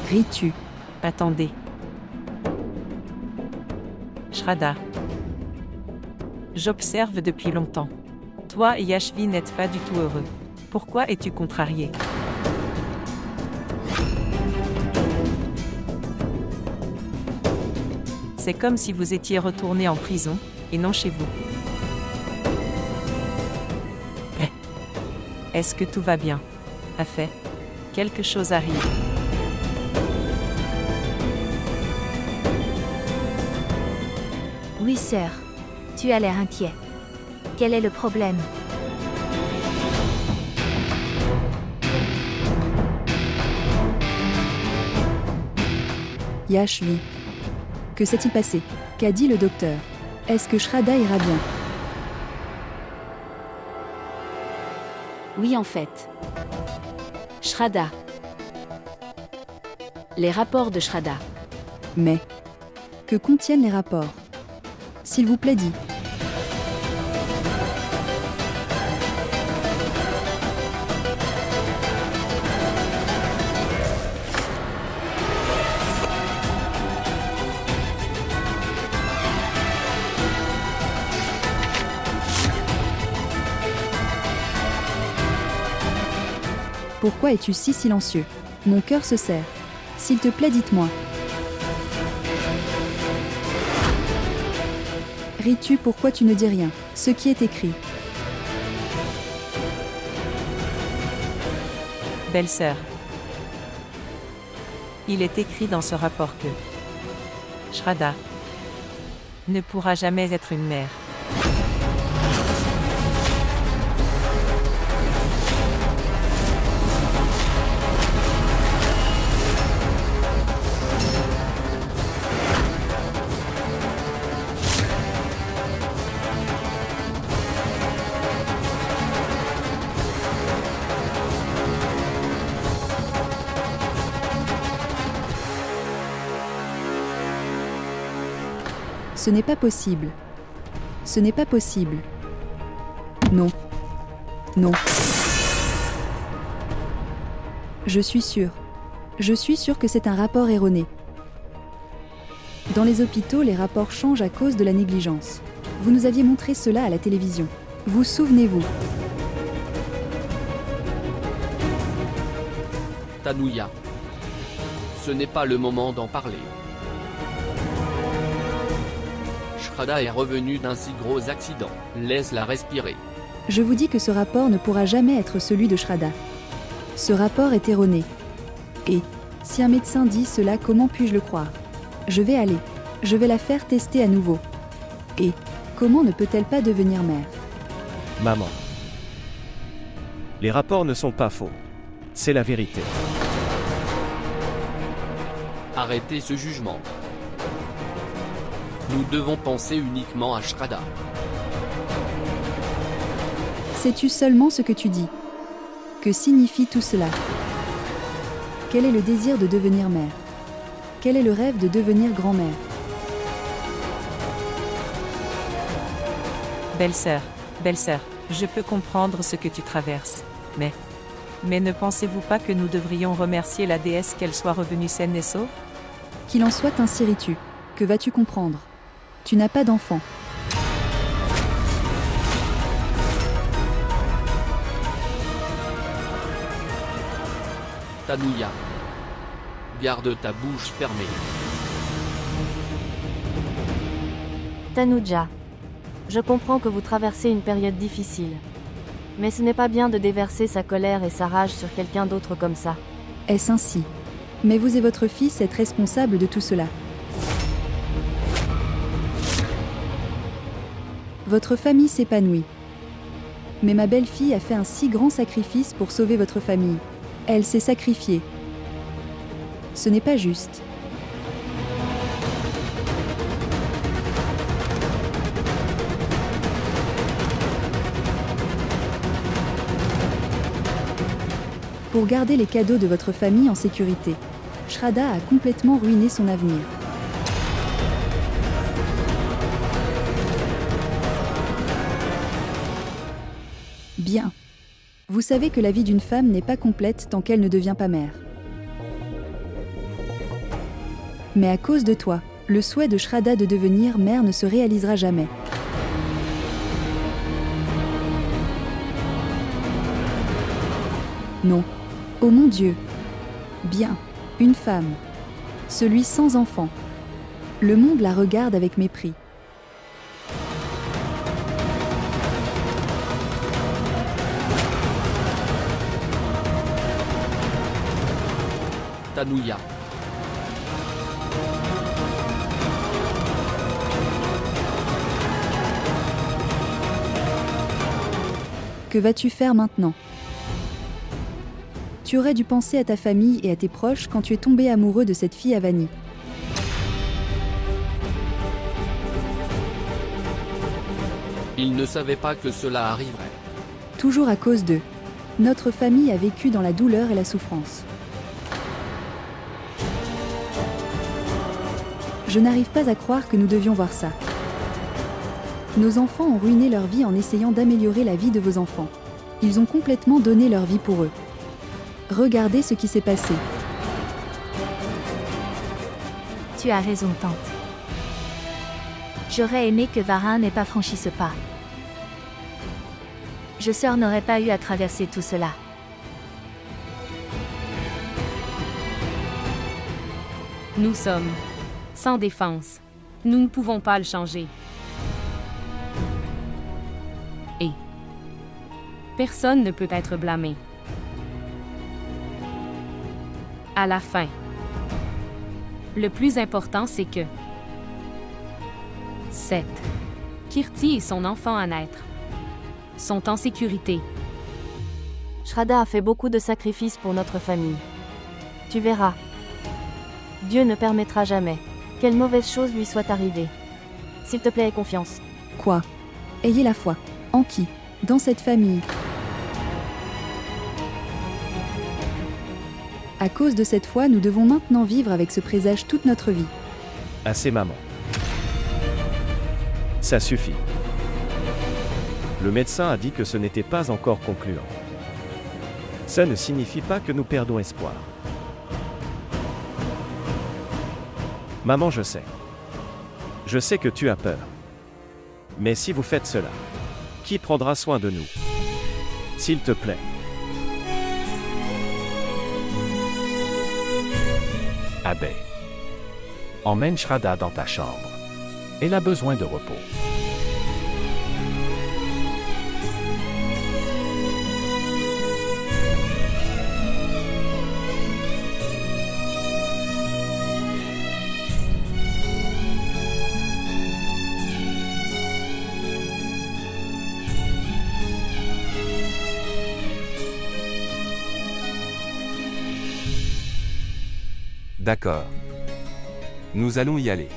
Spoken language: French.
Ritu. Attendez. Shraddha. J'observe depuis longtemps. Toi et Yashvi n'êtes pas du tout heureux. Pourquoi es-tu contrarié? C'est comme si vous étiez retourné en prison, et non chez vous. Est-ce que tout va bien? A fait. Quelque chose arrive. Oui, sœur. Tu as l'air inquiet. Quel est le problème? Yashvi. Que s'est-il passé? Qu'a dit le docteur? Est-ce que Shraddha ira bien? Oui, en fait. Shraddha. Les rapports de Shraddha. Mais que contiennent les rapports? S'il vous plaît, dit. Pourquoi es-tu si silencieux? Mon cœur se serre. S'il te plaît, dites-moi. Ritu, pourquoi tu ne dis rien? Ce qui est écrit. Belle-sœur. Il est écrit dans ce rapport que Shraddha ne pourra jamais être une mère. Ce n'est pas possible. Ce n'est pas possible. Non. Non. Je suis sûre. Je suis sûre que c'est un rapport erroné. Dans les hôpitaux, les rapports changent à cause de la négligence. Vous nous aviez montré cela à la télévision. Vous souvenez-vous? Tanuya. Ce n'est pas le moment d'en parler. Shraddha est revenue d'un si gros accident. Laisse-la respirer. Je vous dis que ce rapport ne pourra jamais être celui de Shraddha. Ce rapport est erroné. Et, si un médecin dit cela, comment puis-je le croire? Je vais aller. Je vais la faire tester à nouveau. Et, comment ne peut-elle pas devenir mère? Maman. Les rapports ne sont pas faux. C'est la vérité. Arrêtez ce jugement. Nous devons penser uniquement à Shraddha. Sais-tu seulement ce que tu dis? Que signifie tout cela? Quel est le désir de devenir mère? Quel est le rêve de devenir grand-mère? Belle-sœur, je peux comprendre ce que tu traverses, mais ne pensez-vous pas que nous devrions remercier la déesse qu'elle soit revenue saine et sauve? Qu'il en soit ainsi, Ritu. Que vas-tu comprendre? Tu n'as pas d'enfant. Tanuya. Garde ta bouche fermée. Tanuja. Je comprends que vous traversez une période difficile. Mais ce n'est pas bien de déverser sa colère et sa rage sur quelqu'un d'autre comme ça. Est-ce ainsi? Mais vous et votre fils êtes responsables de tout cela. Votre famille s'épanouit. Mais ma belle-fille a fait un si grand sacrifice pour sauver votre famille. Elle s'est sacrifiée. Ce n'est pas juste. Pour garder les cadeaux de votre famille en sécurité, Shraddha a complètement ruiné son avenir. Bien. Vous savez que la vie d'une femme n'est pas complète tant qu'elle ne devient pas mère. Mais à cause de toi, le souhait de Shraddha de devenir mère ne se réalisera jamais. Non. Oh mon Dieu. Bien. Une femme. Celui sans enfant. Le monde la regarde avec mépris. Tanuya. Que vas-tu faire maintenant? Tu aurais dû penser à ta famille et à tes proches quand tu es tombé amoureux de cette fille Avani. Il ne savait pas que cela arriverait. Toujours à cause d'eux. Notre famille a vécu dans la douleur et la souffrance. Je n'arrive pas à croire que nous devions voir ça. Nos enfants ont ruiné leur vie en essayant d'améliorer la vie de vos enfants. Ils ont complètement donné leur vie pour eux. Regardez ce qui s'est passé. Tu as raison, tante. J'aurais aimé que Varun n'ait pas franchi ce pas. Je sœur n'aurait pas eu à traverser tout cela. Nous sommes sans défense. Nous ne pouvons pas le changer. Et personne ne peut être blâmé. À la fin, le plus important, c'est que Seth, Kirti et son enfant à naître sont en sécurité. Shraddha a fait beaucoup de sacrifices pour notre famille. Tu verras. Dieu ne permettra jamais quelle mauvaise chose lui soit arrivée. S'il te plaît, aie confiance. Quoi? Ayez la foi. En qui? Dans cette famille. À cause de cette foi, nous devons maintenant vivre avec ce présage toute notre vie. Assez, maman. Ça suffit. Le médecin a dit que ce n'était pas encore concluant. Ça ne signifie pas que nous perdons espoir. Maman, je sais. Je sais que tu as peur. Mais si vous faites cela, qui prendra soin de nous? S'il te plaît. Abbé, emmène Shraddha dans ta chambre. Elle a besoin de repos. D'accord. Nous allons y aller.